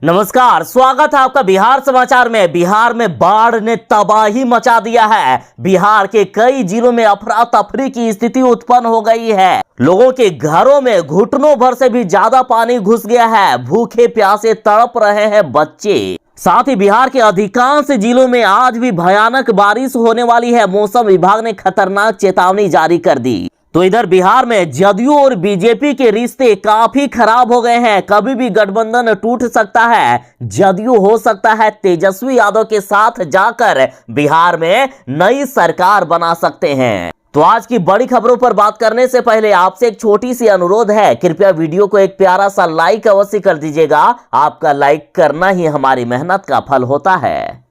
नमस्कार, स्वागत है आपका बिहार समाचार में। बिहार में बाढ़ ने तबाही मचा दिया है। बिहार के कई जिलों में अफरा तफरी की स्थिति उत्पन्न हो गई है। लोगों के घरों में घुटनों भर से भी ज्यादा पानी घुस गया है। भूखे प्यासे तड़प रहे हैं बच्चे। साथ ही बिहार के अधिकांश जिलों में आज भी भयानक बारिश होने वाली है। मौसम विभाग ने खतरनाक चेतावनी जारी कर दी। तो इधर बिहार में जदयू और बीजेपी के रिश्ते काफी खराब हो गए हैं। कभी भी गठबंधन टूट सकता है। जदयू हो सकता है तेजस्वी यादव के साथ जाकर बिहार में नई सरकार बना सकते हैं। तो आज की बड़ी खबरों पर बात करने से पहले आपसे एक छोटी सी अनुरोध है, कृपया वीडियो को एक प्यारा सा लाइक अवश्य कर दीजिएगा। आपका लाइक करना ही हमारी मेहनत का फल होता है।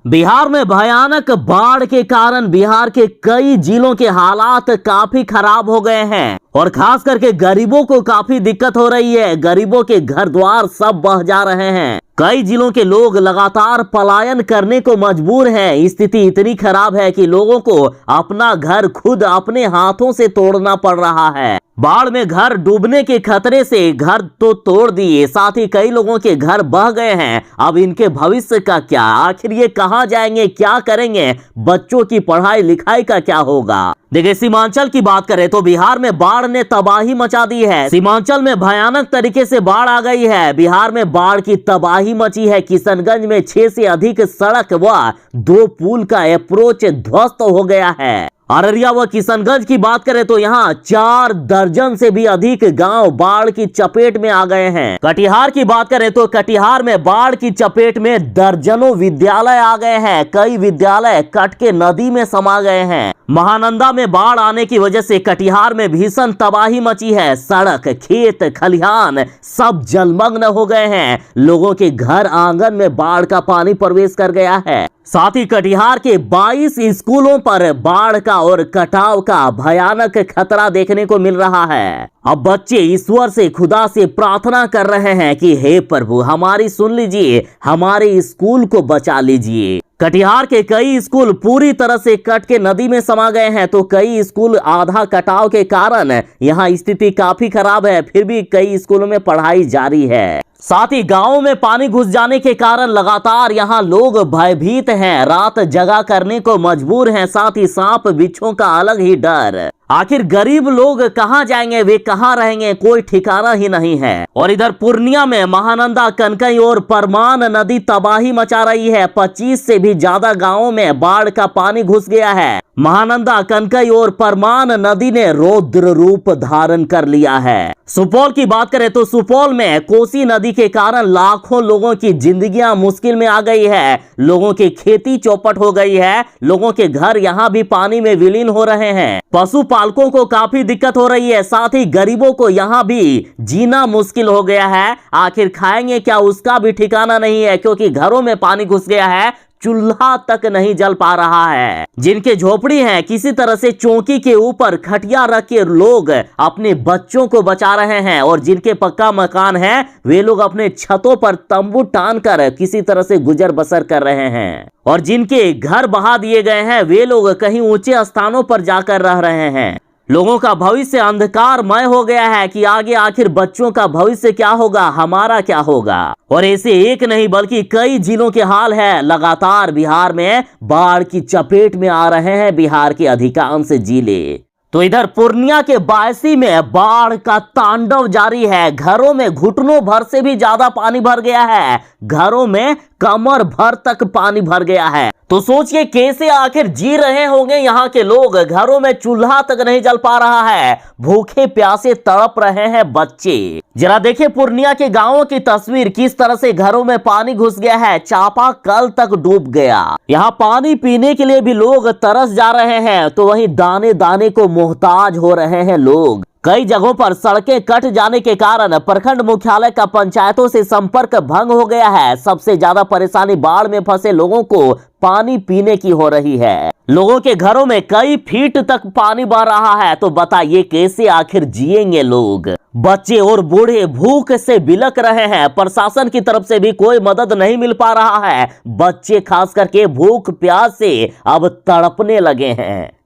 बिहार में भयानक बाढ़ के कारण बिहार के कई जिलों के हालात काफी खराब हो गए हैं और खास करके गरीबों को काफी दिक्कत हो रही है। गरीबों के घर द्वार सब बह जा रहे हैं। कई जिलों के लोग लगातार पलायन करने को मजबूर हैं। स्थिति इतनी खराब है कि लोगों को अपना घर खुद अपने हाथों से तोड़ना पड़ रहा है। बाढ़ में घर डूबने के खतरे से घर तो तोड़ दिए, साथ ही कई लोगों के घर बह गए हैं। अब इनके भविष्य का क्या? आखिर ये कहां जाएंगे, क्या करेंगे? बच्चों की पढ़ाई लिखाई का क्या होगा? देखिए, सीमांचल की बात करें तो बिहार में बाढ़ ने तबाही मचा दी है। सीमांचल में भयानक तरीके से बाढ़ आ गई है। बिहार में बाढ़ की तबाही मची है। किशनगंज में 6 से अधिक सड़क व 2 पुल का अप्रोच ध्वस्त हो गया है। अररिया व किशनगंज की बात करें तो यहाँ 4 दर्जन से भी अधिक गांव बाढ़ की चपेट में आ गए हैं। कटिहार की बात करें तो कटिहार में बाढ़ की चपेट में दर्जनों विद्यालय आ गए हैं। कई विद्यालय कट के नदी में समा गए हैं। महानंदा में बाढ़ आने की वजह से कटिहार में भीषण तबाही मची है। सड़क, खेत, खलिहान सब जलमग्न हो गए हैं। लोगों के घर आंगन में बाढ़ का पानी प्रवेश कर गया है। साथ ही कटिहार के 22 स्कूलों पर बाढ़ का और कटाव का भयानक खतरा देखने को मिल रहा है। अब बच्चे ईश्वर से, खुदा से प्रार्थना कर रहे हैं कि हे प्रभु, हमारी सुन लीजिए, हमारे स्कूल को बचा लीजिए। कटिहार के कई स्कूल पूरी तरह से कट के नदी में समा गए हैं, तो कई स्कूल आधा कटाव के कारण यहाँ स्थिति काफी खराब है। फिर भी कई स्कूलों में पढ़ाई जारी है। साथ ही गांवों में पानी घुस जाने के कारण लगातार यहाँ लोग भयभीत हैं, रात जगा करने को मजबूर हैं। साथ ही सांप बिच्छों का अलग ही डर। आखिर गरीब लोग कहां जाएंगे, वे कहां रहेंगे, कोई ठिकाना ही नहीं है। और इधर पूर्णिया में महानंदा, कनकई और परमान नदी तबाही मचा रही है। 25 से भी ज्यादा गांवों में बाढ़ का पानी घुस गया है। महानंदा, कनकई और परमान नदी ने रौद्र रूप धारण कर लिया है। सुपौल की बात करें तो सुपौल में कोसी नदी के कारण लाखों लोगों की जिंदगियां मुश्किल में आ गई है। लोगों की खेती चौपट हो गई है। लोगों के घर यहां भी पानी में विलीन हो रहे हैं। पशुपालकों को काफी दिक्कत हो रही है। साथ ही गरीबों को यहां भी जीना मुश्किल हो गया है। आखिर खाएंगे क्या, उसका भी ठिकाना नहीं है, क्योंकि घरों में पानी घुस गया है। चूल्हा तक नहीं जल पा रहा है। जिनके झोपड़ी हैं, किसी तरह से चौकी के ऊपर खटिया रख के लोग अपने बच्चों को बचा रहे हैं। और जिनके पक्का मकान है, वे लोग अपने छतों पर तंबू टान कर किसी तरह से गुजर बसर कर रहे हैं। और जिनके घर बहा दिए गए हैं, वे लोग कहीं ऊंचे स्थानों पर जाकर रह रहे हैं। लोगों का भविष्य अंधकारमय हो गया है कि आगे आखिर बच्चों का भविष्य क्या होगा, हमारा क्या होगा। और ऐसे एक नहीं बल्कि कई जिलों के हाल है। लगातार बिहार में बाढ़ की चपेट में आ रहे हैं बिहार के अधिकांश जिले। तो इधर पूर्णिया के बायसी में बाढ़ का तांडव जारी है। घरों में घुटनों भर से भी ज्यादा पानी भर गया है। घरों में कमर भर तक पानी भर गया है। तो सोचिए कैसे आखिर जी रहे होंगे यहाँ के लोग। घरों में चूल्हा तक नहीं जल पा रहा है। भूखे प्यासे तड़प रहे हैं बच्चे। जरा देखिए पूर्णिया के गांवों की तस्वीर, किस तरह से घरों में पानी घुस गया है। चापाकल तक डूब गया। यहाँ पानी पीने के लिए भी लोग तरस जा रहे हैं, तो वहीं दाने दाने को मोहताज हो रहे हैं लोग। कई जगहों पर सड़कें कट जाने के कारण प्रखंड मुख्यालय का पंचायतों से संपर्क भंग हो गया है। सबसे ज्यादा परेशानी बाढ़ में फंसे लोगों को पानी पीने की हो रही है। लोगों के घरों में कई फीट तक पानी बह रहा है। तो बताइए कैसे आखिर जिएंगे लोग। बच्चे और बूढ़े भूख से बिलक रहे हैं। प्रशासन की तरफ से भी कोई मदद नहीं मिल पा रहा है। बच्चे खास करके भूख प्यास से अब तड़पने लगे हैं।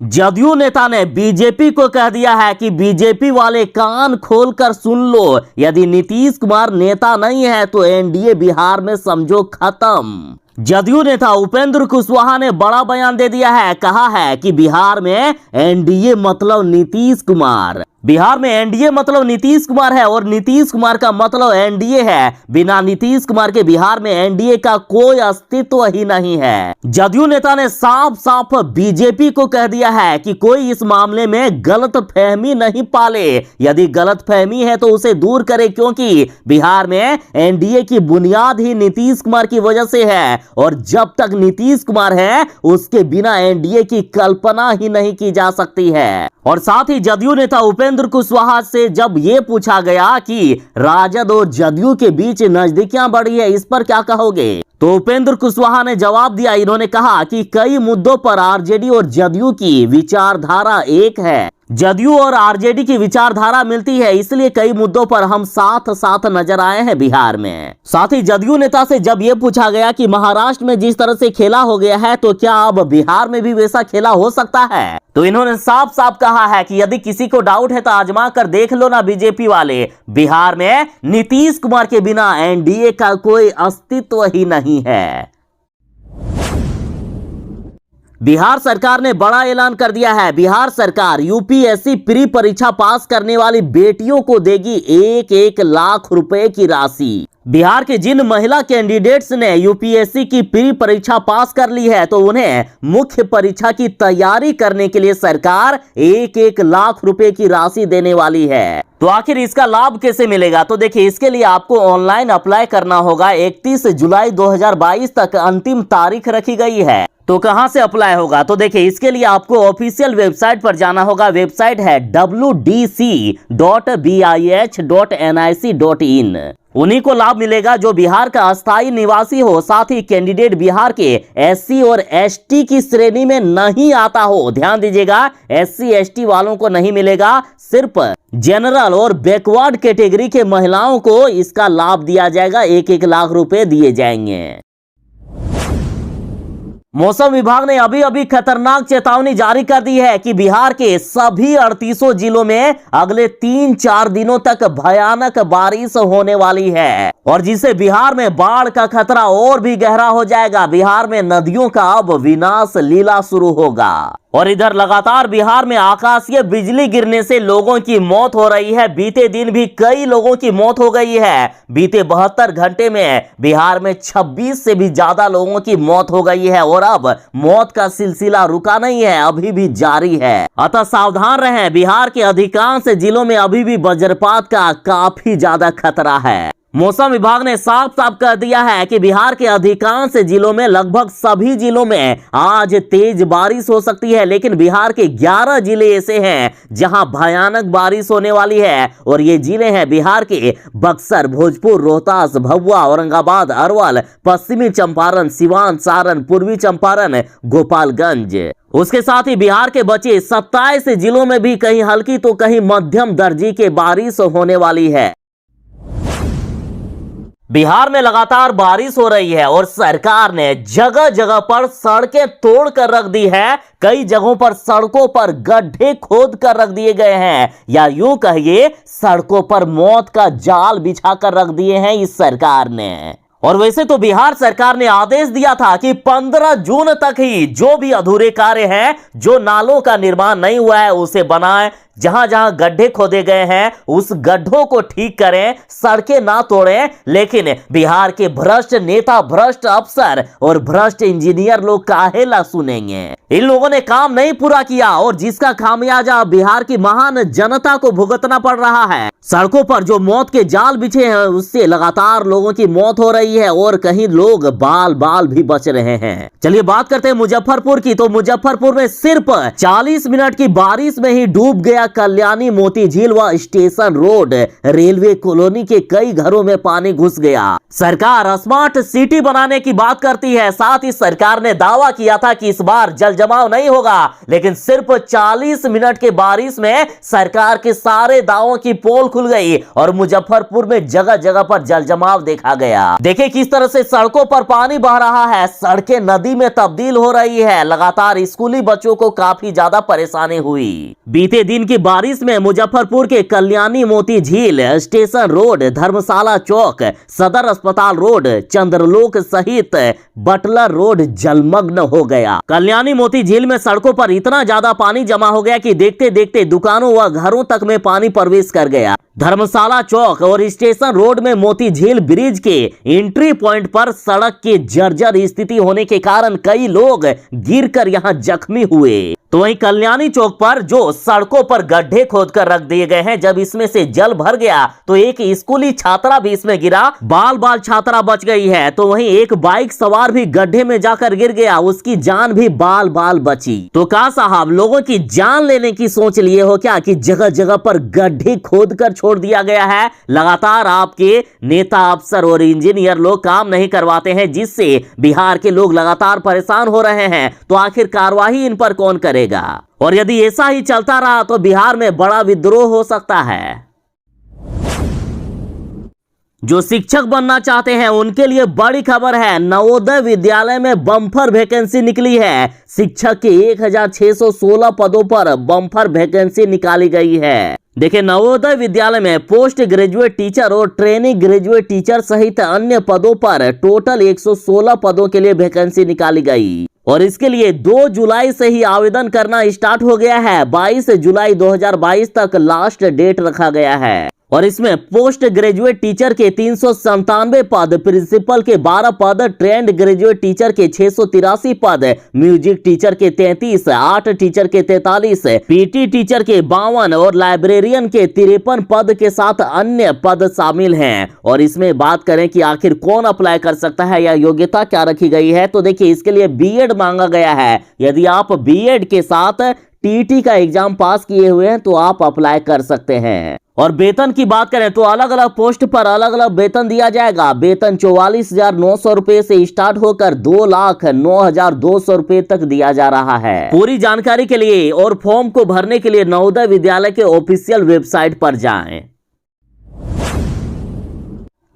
जदयू नेता ने बीजेपी को कह दिया है कि बीजेपी वाले कान खोलकर सुन लो, यदि नीतीश कुमार नेता नहीं है तो एनडीए बिहार में समझो खत्म। जदयू नेता उपेंद्र कुशवाहा ने बड़ा बयान दे दिया है, कहा है कि बिहार में एनडीए मतलब नीतीश कुमार, बिहार में एनडीए मतलब नीतीश कुमार है और नीतीश कुमार का मतलब एनडीए है। बिना नीतीश कुमार के बिहार में एनडीए का कोई अस्तित्व ही नहीं है। जदयू नेता ने साफ साफ बीजेपी को कह दिया है कि कोई इस मामले में गलतफहमी नहीं पाले, यदि गलतफहमी है तो उसे दूर करे, क्योंकि बिहार में एनडीए की बुनियाद ही नीतीश कुमार की वजह से है और जब तक नीतीश कुमार है उसके बिना एनडीए की कल्पना ही नहीं की जा सकती है। और साथ ही जदयू नेता उपेंद्र कुशवाहा से जब यह पूछा गया कि राजद और जदयू के बीच नजदीकियां बढ़ी है, इस पर क्या कहोगे, तो उपेंद्र कुशवाहा ने जवाब दिया। इन्होंने कहा कि कई मुद्दों पर आरजेडी और जदयू की विचारधारा एक है, जदयू और आरजेडी की विचारधारा मिलती है, इसलिए कई मुद्दों पर हम साथ साथ नजर आए हैं बिहार में। साथ ही जदयू नेता से जब यह पूछा गया कि महाराष्ट्र में जिस तरह से खेला हो गया है तो क्या अब बिहार में भी वैसा खेला हो सकता है, तो इन्होंने साफ साफ कहा है कि यदि किसी को डाउट है तो आजमा कर देख लो ना बीजेपी वाले, बिहार में नीतीश कुमार के बिना एनडीए का कोई अस्तित्व ही नहीं है। बिहार सरकार ने बड़ा ऐलान कर दिया है। बिहार सरकार यूपीएससी प्री परीक्षा पास करने वाली बेटियों को देगी 1-1 लाख रुपए की राशि। बिहार के जिन महिला कैंडिडेट्स ने यूपीएससी की प्री परीक्षा पास कर ली है तो उन्हें मुख्य परीक्षा की तैयारी करने के लिए सरकार 1-1 लाख रुपए की राशि देने वाली है। तो आखिर इसका लाभ कैसे मिलेगा, तो देखिए इसके लिए आपको ऑनलाइन अप्लाई करना होगा। 31 जुलाई 2022 तक अंतिम तारीख रखी गई है। तो कहां से अप्लाई होगा, तो देखिए इसके लिए आपको ऑफिशियल वेबसाइट पर जाना होगा। वेबसाइट है wdc.bih.nic.in। उन्हीं को लाभ मिलेगा जो बिहार का अस्थायी निवासी हो, साथ ही कैंडिडेट बिहार के एससी और एसटी की श्रेणी में नहीं आता हो। ध्यान दीजिएगा, एससी एसटी वालों को नहीं मिलेगा, सिर्फ जनरल और बैकवर्ड कैटेगरी के महिलाओं को इसका लाभ दिया जाएगा। 1-1 लाख रुपए दिए जाएंगे। मौसम विभाग ने अभी अभी खतरनाक चेतावनी जारी कर दी है कि बिहार के सभी 38 जिलों में अगले 3-4 दिनों तक भयानक बारिश होने वाली है और जिससे बिहार में बाढ़ का खतरा और भी गहरा हो जाएगा। बिहार में नदियों का अब विनाश लीला शुरू होगा। और इधर लगातार बिहार में आकाशीय बिजली गिरने से लोगों की मौत हो रही है। बीते दिन भी कई लोगों की मौत हो गई है। बीते 72 घंटे में बिहार में 26 से भी ज्यादा लोगों की मौत हो गई है और अब मौत का सिलसिला रुका नहीं है, अभी भी जारी है। अतः सावधान रहें, बिहार के अधिकांश जिलों में अभी भी वज्रपात का काफी ज्यादा खतरा है। मौसम विभाग ने साफ साफ कह दिया है कि बिहार के अधिकांश जिलों में, लगभग सभी जिलों में आज तेज बारिश हो सकती है, लेकिन बिहार के 11 जिले ऐसे हैं जहां भयानक बारिश होने वाली है और ये जिले हैं बिहार के बक्सर, भोजपुर, रोहतास, भभुआ, औरंगाबाद, अरवल, पश्चिमी चंपारण, सिवान, सारण, पूर्वी चंपारण, गोपालगंज। उसके साथ ही बिहार के बचे 27 जिलों में भी कहीं हल्की तो कहीं मध्यम दर्जे की बारिश होने वाली है। बिहार में लगातार बारिश हो रही है और सरकार ने जगह जगह पर सड़कें तोड़ कर रख दी है। कई जगहों पर सड़कों पर गड्ढे खोद कर रख दिए गए हैं, या यूं कहिए सड़कों पर मौत का जाल बिछा कर रख दिए हैं इस सरकार ने। और वैसे तो बिहार सरकार ने आदेश दिया था कि 15 जून तक ही जो भी अधूरे कार्य हैं, जो नालों का निर्माण नहीं हुआ है उसे बनाएं, जहां जहां गड्ढे खोदे गए हैं उस गड्ढों को ठीक करें, सड़कें ना तोड़ें। लेकिन बिहार के भ्रष्ट नेता, भ्रष्ट अफसर और भ्रष्ट इंजीनियर लोग काहे ला सुनेंगे। इन लोगों ने काम नहीं पूरा किया और जिसका खामियाजा बिहार की महान जनता को भुगतना पड़ रहा है। सड़कों पर जो मौत के जाल बिछे हैं उससे लगातार लोगों की मौत हो रही है और कहीं लोग बाल बाल भी बच रहे हैं। चलिए बात करते हैं मुजफ्फरपुर की। तो मुजफ्फरपुर में सिर्फ 40 मिनट की बारिश में ही डूब गया गया। कल्याणी मोती झील व स्टेशन रोड रेलवे कॉलोनी के कई घरों में पानी घुस गया। सरकार स्मार्ट सिटी बनाने की बात करती है, साथ ही सरकार ने दावा किया था कि इस बार जल जमाव नहीं होगा, लेकिन सिर्फ 40 मिनट के बारिश में सरकार के सारे दावों की पोल खुल गई और मुजफ्फरपुर में जगह जगह पर जल जमाव देखा गया। देखिए किस तरह से सड़कों पर पानी बह रहा है, सड़कें नदी में तब्दील हो रही है। लगातार स्कूली बच्चों को काफी ज्यादा परेशानी हुई। बीते दिन की बारिश में मुजफ्फरपुर के कल्याणी मोती झील, स्टेशन रोड, धर्मशाला चौक, सदर अस्पताल रोड, चंद्रलोक सहित बटलर रोड जलमग्न हो गया। कल्याणी मोती झील में सड़कों पर इतना ज्यादा पानी जमा हो गया कि देखते देखते दुकानों व घरों तक में पानी प्रवेश कर गया। धर्मशाला चौक और स्टेशन रोड में मोती झील ब्रिज के एंट्री पॉइंट पर सड़क की जर्जर स्थिति होने के कारण कई लोग गिरकर यहां जख्मी हुए। तो वहीं कल्याणी चौक पर जो सड़कों पर गड्ढे खोदकर रख दिए गए हैं, जब इसमें से जल भर गया तो एक स्कूली छात्रा भी इसमें गिरा, बाल बाल छात्रा बच गई है। तो वहीं एक बाइक सवार भी गड्ढे में जाकर गिर गया, उसकी जान भी बाल बाल बची। तो का साहब लोगों की जान लेने की सोच लिए हो क्या कि जगह जगह पर गड्ढे खोदकर छोड़ दिया गया है। लगातार आपके नेता, अफसर और इंजीनियर लोग काम नहीं करवाते हैं, जिससे बिहार के लोग लगातार परेशान हो रहे हैं। तो आखिर कार्रवाई इन पर कौन करेगा? और यदि ऐसा ही चलता रहा तो बिहार में बड़ा विद्रोह हो सकता है। जो शिक्षक बनना चाहते हैं उनके लिए बड़ी खबर है। नवोदय विद्यालय में बम्पर वैकेंसी निकली है। शिक्षक के 1616 पदों पर बम्पर वैकेंसी निकाली गई है। देखिए नवोदय विद्यालय में पोस्ट ग्रेजुएट टीचर और ट्रेनिंग ग्रेजुएट टीचर सहित अन्य पदों पर टोटल 116 पदों के लिए वैकेंसी निकाली गई और इसके लिए 2 जुलाई से ही आवेदन करना स्टार्ट हो गया है। 22 जुलाई 2022 तक लास्ट डेट रखा गया है और इसमें पोस्ट ग्रेजुएट टीचर के 397 पद, प्रिंसिपल के 12 पद, ट्रेंड ग्रेजुएट टीचर के 683 पद, म्यूजिक टीचर के 33, आर्ट टीचर के 43, पीटी टीचर के 52 और लाइब्रेरियन के 53 पद के साथ अन्य पद शामिल हैं। और इसमें बात करें कि आखिर कौन अप्लाई कर सकता है या योग्यता क्या रखी गई है, तो देखिए इसके लिए बीएड मांगा गया है। यदि आप बीएड के साथ टीटी का एग्जाम पास किए हुए हैं तो आप अप्लाई कर सकते हैं। और वेतन की बात करें तो अलग अलग पोस्ट पर अलग अलग वेतन दिया जाएगा। वेतन 44,900 रुपए से स्टार्ट होकर 2,09,200 रुपए तक दिया जा रहा है। पूरी जानकारी के लिए और फॉर्म को भरने के लिए नवोदय विद्यालय के ऑफिशियल वेबसाइट पर जाएं।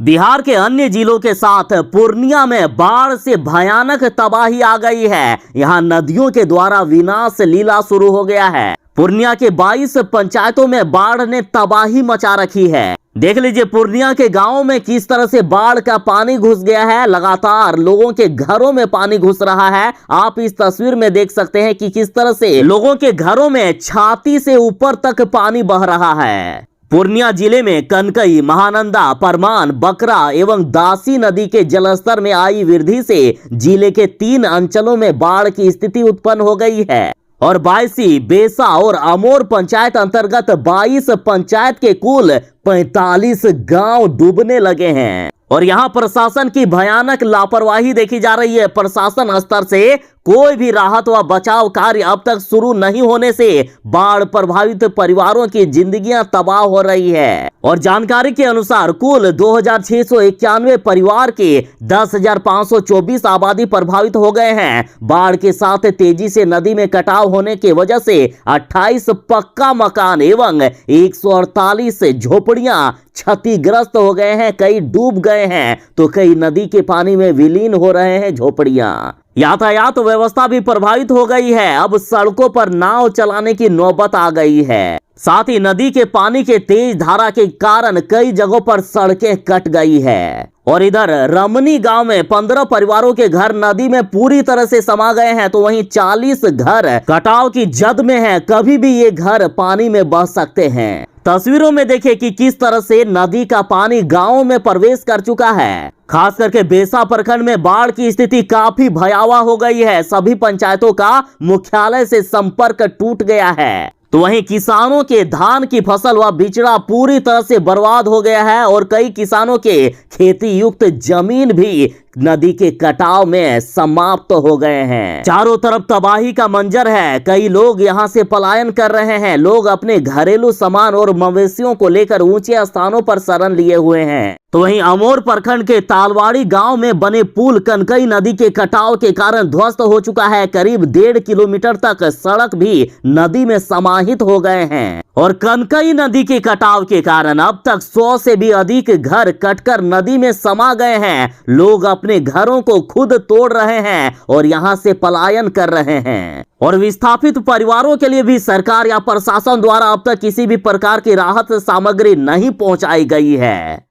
बिहार के अन्य जिलों के साथ पूर्णिया में बाढ़ से भयानक तबाही आ गई है। यहां नदियों के द्वारा विनाश लीला शुरू हो गया है। पूर्णिया के 22 पंचायतों में बाढ़ ने तबाही मचा रखी है। देख लीजिए पूर्णिया के गांवों में किस तरह से बाढ़ का पानी घुस गया है। लगातार लोगों के घरों में पानी घुस रहा है। आप इस तस्वीर में देख सकते हैं कि किस तरह से लोगों के घरों में छाती से ऊपर तक पानी बह रहा है। पूर्णिया जिले में कनकई, महानंदा, परमान, बकरा एवं दासी नदी के जलस्तर में आई वृद्धि से जिले के 3 अंचलों में बाढ़ की स्थिति उत्पन्न हो गई है और बायसी, बेसा और अमोर पंचायत अंतर्गत 22 पंचायत के कुल 45 गांव डूबने लगे हैं और यहां प्रशासन की भयानक लापरवाही देखी जा रही है। प्रशासन स्तर से कोई भी राहत व बचाव कार्य अब तक शुरू नहीं होने से बाढ़ प्रभावित परिवारों की जिंदगियां तबाह हो रही है और जानकारी के अनुसार कुल 2,691 परिवार के 10,524 आबादी प्रभावित हो गए हैं। बाढ़ के साथ तेजी से नदी में कटाव होने की वजह से 28 पक्का मकान एवं 148 झोपड़ियां क्षतिग्रस्त हो गए हैं। कई डूब गए हैं तो कई नदी के पानी में विलीन हो रहे हैं झोपड़ियां। यातायात व्यवस्था भी प्रभावित हो गई है। अब सड़कों पर नाव चलाने की नौबत आ गई है। साथ ही नदी के पानी के तेज धारा के कारण कई जगहों पर सड़कें कट गई है और इधर रमनी गांव में 15 परिवारों के घर नदी में पूरी तरह से समा गए हैं तो वहीं 40 घर कटाव की जद में हैं। कभी भी ये घर पानी में बह सकते हैं। तस्वीरों में देखिए कि किस तरह से नदी का पानी गांवों में प्रवेश कर चुका है। खास करके बेसा प्रखंड में बाढ़ की स्थिति काफी भयावह हो गई है। सभी पंचायतों का मुख्यालय से संपर्क टूट गया है तो वहीं किसानों के धान की फसल व बिचड़ा पूरी तरह से बर्बाद हो गया है और कई किसानों के खेती युक्त जमीन भी नदी के कटाव में समाप्त हो गए हैं। चारों तरफ तबाही का मंजर है। कई लोग यहां से पलायन कर रहे हैं। लोग अपने घरेलू सामान और मवेशियों को लेकर ऊंचे स्थानों पर शरण लिए हुए हैं। तो वहीं अमोर प्रखंड के तालवाड़ी गांव में बने पुल कनकई नदी के कटाव के कारण ध्वस्त हो चुका है। करीब 1.5 किलोमीटर तक सड़क भी नदी में समाहित हो गए हैं और कनकई नदी के कटाव के कारण अब तक 100 से भी अधिक घर कटकर नदी में समा गए हैं। लोग अपने घरों को खुद तोड़ रहे हैं और यहां से पलायन कर रहे हैं और विस्थापित परिवारों के लिए भी सरकार या प्रशासन द्वारा अब तक किसी भी प्रकार की राहत सामग्री नहीं पहुंचाई गई है।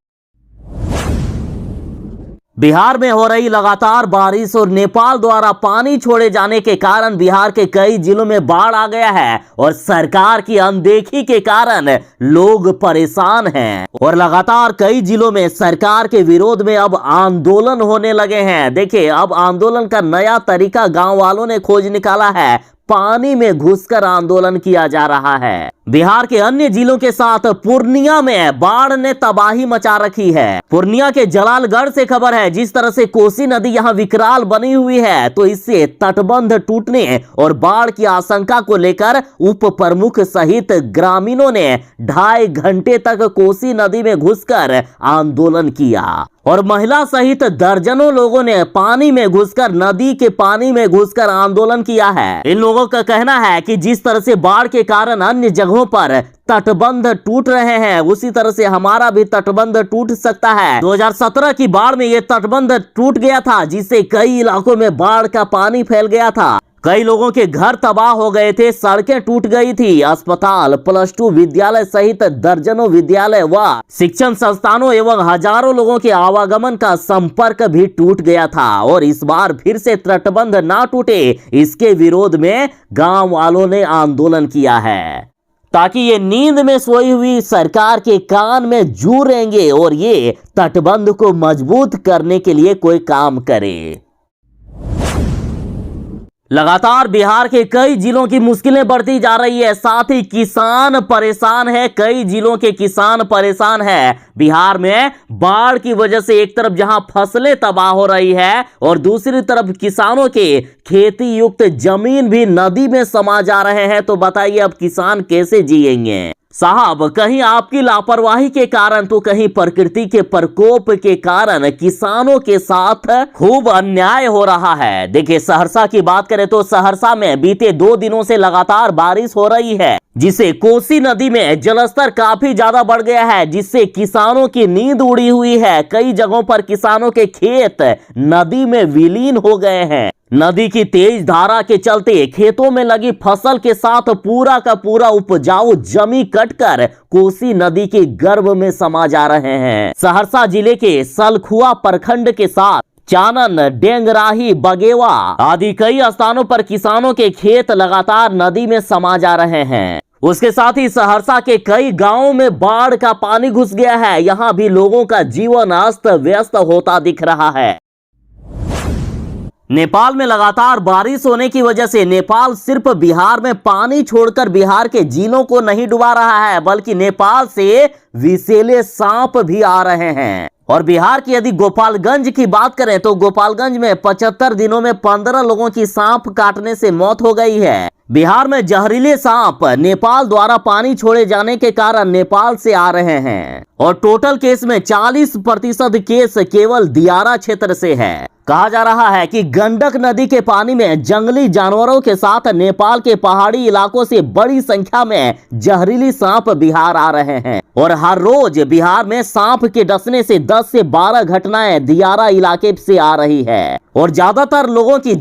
बिहार में हो रही लगातार बारिश और नेपाल द्वारा पानी छोड़े जाने के कारण बिहार के कई जिलों में बाढ़ आ गया है और सरकार की अनदेखी के कारण लोग परेशान हैं और लगातार कई जिलों में सरकार के विरोध में अब आंदोलन होने लगे हैं। देखिए, अब आंदोलन का नया तरीका गांव वालों ने खोज निकाला है। पानी में घुसकर आंदोलन किया जा रहा है। बिहार के अन्य जिलों के साथ पूर्णिया में बाढ़ ने तबाही मचा रखी है। पूर्णिया के जलालगढ़ से खबर है, जिस तरह से कोसी नदी यहां विकराल बनी हुई है तो इससे तटबंध टूटने और बाढ़ की आशंका को लेकर उप प्रमुख सहित ग्रामीणों ने 2.5 घंटे तक कोसी नदी में घुसकर आंदोलन किया और महिला सहित दर्जनों लोगों ने पानी में घुसकर नदी के पानी में घुसकर आंदोलन किया है। इन लोगों का कहना है कि जिस तरह से बाढ़ के कारण अन्य जगहों पर तटबंध टूट रहे हैं, उसी तरह से हमारा भी तटबंध टूट सकता है। 2017 की बाढ़ में ये तटबंध टूट गया था, जिससे कई इलाकों में बाढ़ का पानी फैल गया था। कई लोगों के घर तबाह हो गए थे, सड़कें टूट गई थी, अस्पताल, +2 विद्यालय सहित दर्जनों विद्यालय व शिक्षण संस्थानों एवं हजारों लोगों के आवागमन का संपर्क भी टूट गया था। और इस बार फिर से तटबंध ना टूटे, इसके विरोध में गांव वालों ने आंदोलन किया है ताकि ये नींद में सोई हुई सरकार के कान में जू रेंगे और ये तटबंध को मजबूत करने के लिए कोई काम करे। लगातार बिहार के कई जिलों की मुश्किलें बढ़ती जा रही है, साथ ही किसान परेशान है। कई जिलों के किसान परेशान है। बिहार में बाढ़ की वजह से एक तरफ जहां फसलें तबाह हो रही है और दूसरी तरफ किसानों के खेती युक्त जमीन भी नदी में समा जा रहे हैं। तो बताइए अब किसान कैसे जिएंगे? साहब, कहीं आपकी लापरवाही के कारण तो कहीं प्रकृति के प्रकोप के कारण किसानों के साथ खूब अन्याय हो रहा है। देखिए, सहरसा की बात करें तो सहरसा में बीते 2 दिनों से लगातार बारिश हो रही है, जिससे कोसी नदी में जलस्तर काफी ज्यादा बढ़ गया है, जिससे किसानों की नींद उड़ी हुई है। कई जगहों पर किसानों के खेत नदी में विलीन हो गए हैं। नदी की तेज धारा के चलते खेतों में लगी फसल के साथ पूरा का पूरा उपजाऊ जमी कटकर कोसी नदी के गर्भ में समा जा रहे हैं। सहरसा जिले के सलखुआ प्रखंड के साथ चानन, डेंगराही, बगेवा आदि कई स्थानों पर किसानों के खेत लगातार नदी में समा जा रहे हैं। उसके साथ ही सहरसा के कई गांवों में बाढ़ का पानी घुस गया है। यहां भी लोगों का जीवन अस्त व्यस्त होता दिख रहा है। नेपाल में लगातार बारिश होने की वजह से नेपाल सिर्फ बिहार में पानी छोड़कर बिहार के जिलों को नहीं डुबा रहा है, बल्कि नेपाल से विषैले सांप भी आ रहे हैं। और बिहार की यदि गोपालगंज की बात करें तो गोपालगंज में 75 दिनों में 15 लोगों की सांप काटने से मौत हो गई है। बिहार में जहरीले सांप नेपाल द्वारा पानी छोड़े जाने के कारण नेपाल से आ रहे हैं और टोटल केस में 40% केस केवल दियारा क्षेत्र से है। कहा जा रहा है कि गंडक नदी के पानी में जंगली जानवरों के साथ नेपाल के पहाड़ी इलाकों से बड़ी संख्या में जहरीली सांप बिहार आ रहे हैं और हर रोज बिहार में सांप के डसने से 10 से 12 घटनाएं दियारा इलाके से आ रही है और ज्यादातर लोगों की